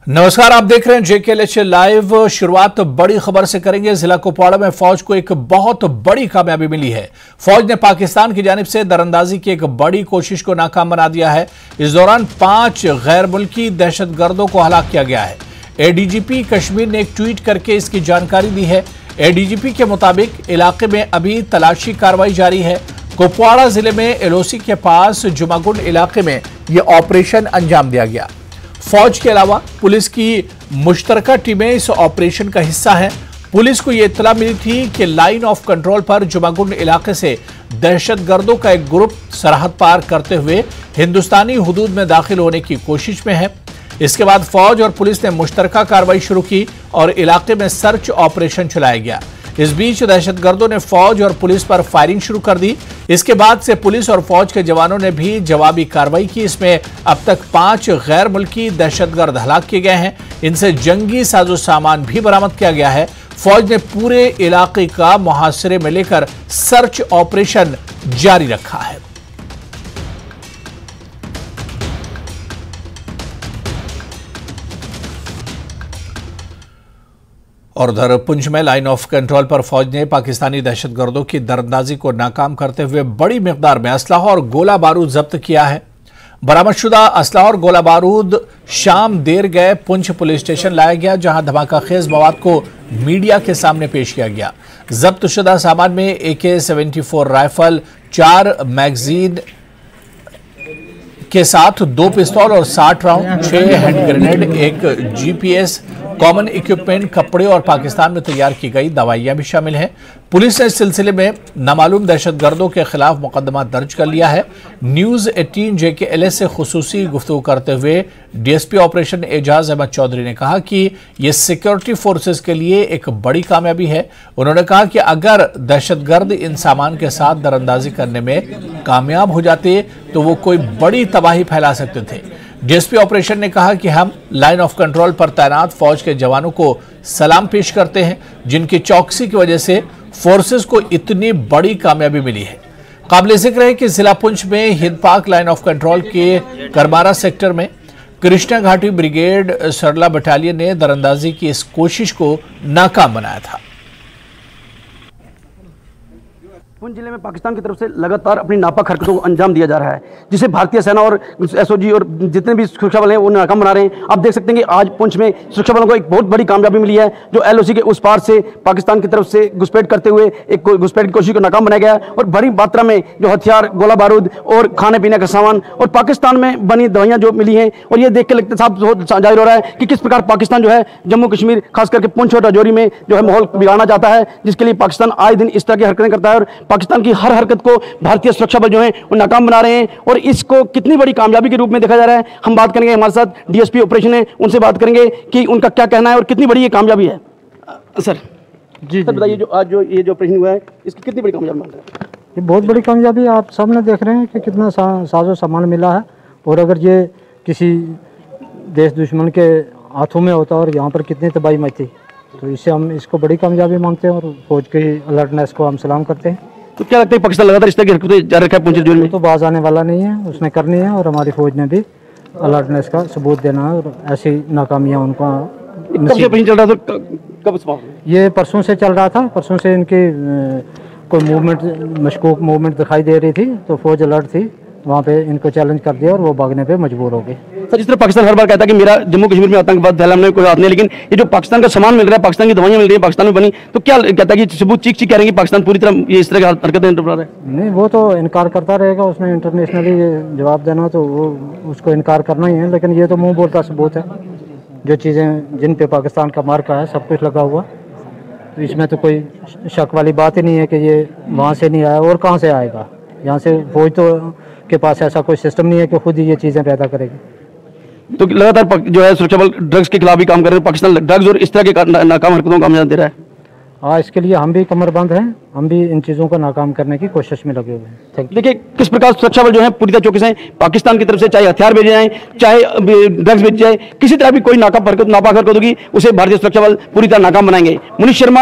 नमस्कार, आप देख रहे हैं JKLH लाइव। शुरुआत बड़ी खबर से करेंगे। जिला कुपवाड़ा में फौज को एक बहुत बड़ी कामयाबी मिली है। फौज ने पाकिस्तान की जानिब से दरअंदाजी की एक बड़ी कोशिश को नाकाम बना दिया है। इस दौरान 5 गैर मुल्की दहशतगर्दों को हलाक किया गया है। ADGP कश्मीर ने एक ट्वीट करके इसकी जानकारी दी है। ADGP के मुताबिक इलाके में अभी तलाशी कार्रवाई जारी है। कुपवाड़ा जिले में LOC के पास जुमागुंड इलाके में यह ऑपरेशन अंजाम दिया गया। फौज के अलावा पुलिस की मुश्तरका टीमें इस ऑपरेशन का हिस्सा हैं। पुलिस को यह इत्तला मिली थी कि लाइन ऑफ कंट्रोल पर जुमागुंड इलाके से दहशतगर्दों का एक ग्रुप सरहद पार करते हुए हिंदुस्तानी हुदूद में दाखिल होने की कोशिश में है। इसके बाद फौज और पुलिस ने मुश्तरका कार्रवाई शुरू की और इलाके में सर्च ऑपरेशन चलाया गया। इस बीच दहशतगर्दों ने फौज और पुलिस पर फायरिंग शुरू कर दी। इसके बाद से पुलिस और फौज के जवानों ने भी जवाबी कार्रवाई की। इसमें अब तक 5 गैर मुल्की दहशतगर्द हलाक किए गए हैं। इनसे जंगी साजो सामान भी बरामद किया गया है। फौज ने पूरे इलाके का मुहासरे में लेकर सर्च ऑपरेशन जारी रखा है। और उधर पुंछ में लाइन ऑफ कंट्रोल पर फौज ने पाकिस्तानी दहशतगर्दों की दरअंदाजी को नाकाम करते हुए बड़ी मिकदार में असलाह और गोला बारूद जब्त किया है। बरामदशुदा असलाह और गोला बारूद शाम देर गए पुंछ पुलिस स्टेशन लाया गया, जहां धमाका खेज मवाद को मीडिया के सामने पेश किया गया। जब्तशुदा सामान में AK-74 राइफल, 4 मैगजीन के साथ 2 पिस्तौल और 60 round, 6 hand grenade, 1 GPS, common equipment, कपड़े और पाकिस्तान में तैयार की गई दवाइयां भी शामिल हैं। पुलिस ने इस सिलसिले में नामालूम दहशतगर्दों के खिलाफ मुकदमा दर्ज कर लिया है। न्यूज 18 JKLH से खुसूसी गुफ्तगू करते हुए DSP ऑपरेशन एजाज अहमद चौधरी ने कहा कि यह सिक्योरिटी फोर्सेस के लिए एक बड़ी कामयाबी है। उन्होंने कहा कि अगर दहशतगर्द इन सामान के साथ दरअंदाजी करने में कामयाब हो जाते तो वो कोई बड़ी तबाही फैला सकते थे। DSP ऑपरेशन ने कहा कि हम लाइन ऑफ कंट्रोल पर तैनात फौज के जवानों को सलाम पेश करते हैं, जिनकी चौकसी की वजह से फोर्सेस को इतनी बड़ी कामयाबी मिली है। काबिल जिक्र है कि जिला पुंछ में हिंद पाक लाइन ऑफ कंट्रोल के करमारा सेक्टर में कृष्णा घाटी ब्रिगेड सरला बटालियन ने दरअंदाजी की इस कोशिश को नाकाम बनाया था। पुंछ जिले में पाकिस्तान की तरफ से लगातार अपनी नापाक हरकतों को अंजाम दिया जा रहा है, जिसे भारतीय सेना और SOG और जितने भी सुरक्षा बल हैं वो नाकाम बना रहे हैं। आप देख सकते हैं कि आज पुंछ में सुरक्षा बलों को एक बहुत बड़ी कामयाबी मिली है, जो LOC के उस पार से पाकिस्तान की तरफ से घुसपैठ करते हुए एक घुसपैठ की कोशिश को नाकाम बनाया गया है। और बड़ी मात्रा में जो हथियार, गोला बारूद और खाने पीने का सामान और पाकिस्तान में बनी दवाइयाँ जो मिली हैं, और ये देख के लगता साफ जाहिर हो रहा है कि किस प्रकार पाकिस्तान जो है जम्मू कश्मीर खास करके पुंछ और राजौरी में जो है माहौल बिगाड़ना चाहता है, जिसके लिए पाकिस्तान आए दिन इस तरह की हरकतें करता है। और पाकिस्तान की हर हरकत को भारतीय सुरक्षा बल जो है वो नाकाम बना रहे हैं, और इसको कितनी बड़ी कामयाबी के रूप में देखा जा रहा है। हम बात करेंगे, हमारे साथ DSP ऑपरेशन है, उनसे बात करेंगे कि उनका क्या कहना है और कितनी बड़ी ये कामयाबी है। सर जी सर बताइए, जो आज जो ये जो ऑपरेशन हुआ है इसकी कितनी बड़ी कामयाबी मान रहे हैं? ये बहुत बड़ी कामयाबी आप सामने देख रहे हैं कि कितना साजो सामान मिला है, और अगर ये किसी देश दुश्मन के हाथों में होता और यहाँ पर कितनी तबाही मचती, तो इससे हम इसको बड़ी कामयाबी मानते हैं और फौज की अलर्टनेस को हम सलाम करते हैं। तो क्या लगता है पाकिस्तान लगातार इस तरह की हरकतें जारी रखा है पुंछ जिले में? तो बाज आने वाला नहीं है, उसने करनी है, और हमारी फौज ने भी अलर्टनेस का सबूत देना है और ऐसी नाकामियां उनका। कब से ऑपरेशन चल रहा था, कब ये परसों से चल रहा था। परसों से इनकी कोई मूवमेंट, मशकूक मूवमेंट दिखाई दे रही थी, तो फौज अलर्ट थी, वहाँ पे इनको चैलेंज कर दिया और वो भागने पे मजबूर हो गए। सर, जिस तरह पाकिस्तान हर बार कहता है कि मेरा जम्मू कश्मीर में आतंकवाद फैलाने में कोई हाथ नहीं, लेकिन ये जो पाकिस्तान का सामान मिल रहा है, पाकिस्तान की दवाइयां मिल रही है, पाकिस्तान में बनी, तो क्या कहता है कि सबूत चीख कह रहे हैं कि पाकिस्तान पूरी तरह ये इस तरह की हरकतें निभा रहा है? नहीं, वो तो इनकार करता रहेगा, उसने इंटरनेशनली जवाब देना तो वो उसको इनकार करना ही है। लेकिन ये तो मुँह बोलता सबूत है, जो चीज़ें जिन पे पाकिस्तान का मार्का है सब कुछ लगा हुआ, तो इसमें तो कोई शक वाली बात ही नहीं है कि ये वहाँ से नहीं आया, और कहाँ से आएगा। यहाँ से फौज तो के पास ऐसा कोई सिस्टम नहीं है कि खुद ही ये चीज़ें पैदा करेगी। तो लगातार जो है सुरक्षा बल ड्रग्स के खिलाफ भी काम कर रहे हैं, पाकिस्तान ड्रग्स और इस तरह के नाकाम हरकतों को अंजाम दे रहा है। हाँ, इसके लिए हम भी कमरबंद हैं, हम भी इन चीज़ों को नाकाम करने की कोशिश में लगे हुए हैं। देखिए किस प्रकार सुरक्षा बल जो है पूरी तरह चौकस हैं पाकिस्तान की तरफ से, चाहे हथियार भेजे जाएं, चाहे ड्रग्स भेजे जाए, किसी तरह भी कोई नापाक हरकत होगी उसे भारतीय सुरक्षा बल पूरी तरह नाकाम बनाएंगे। मुनीश शर्मा।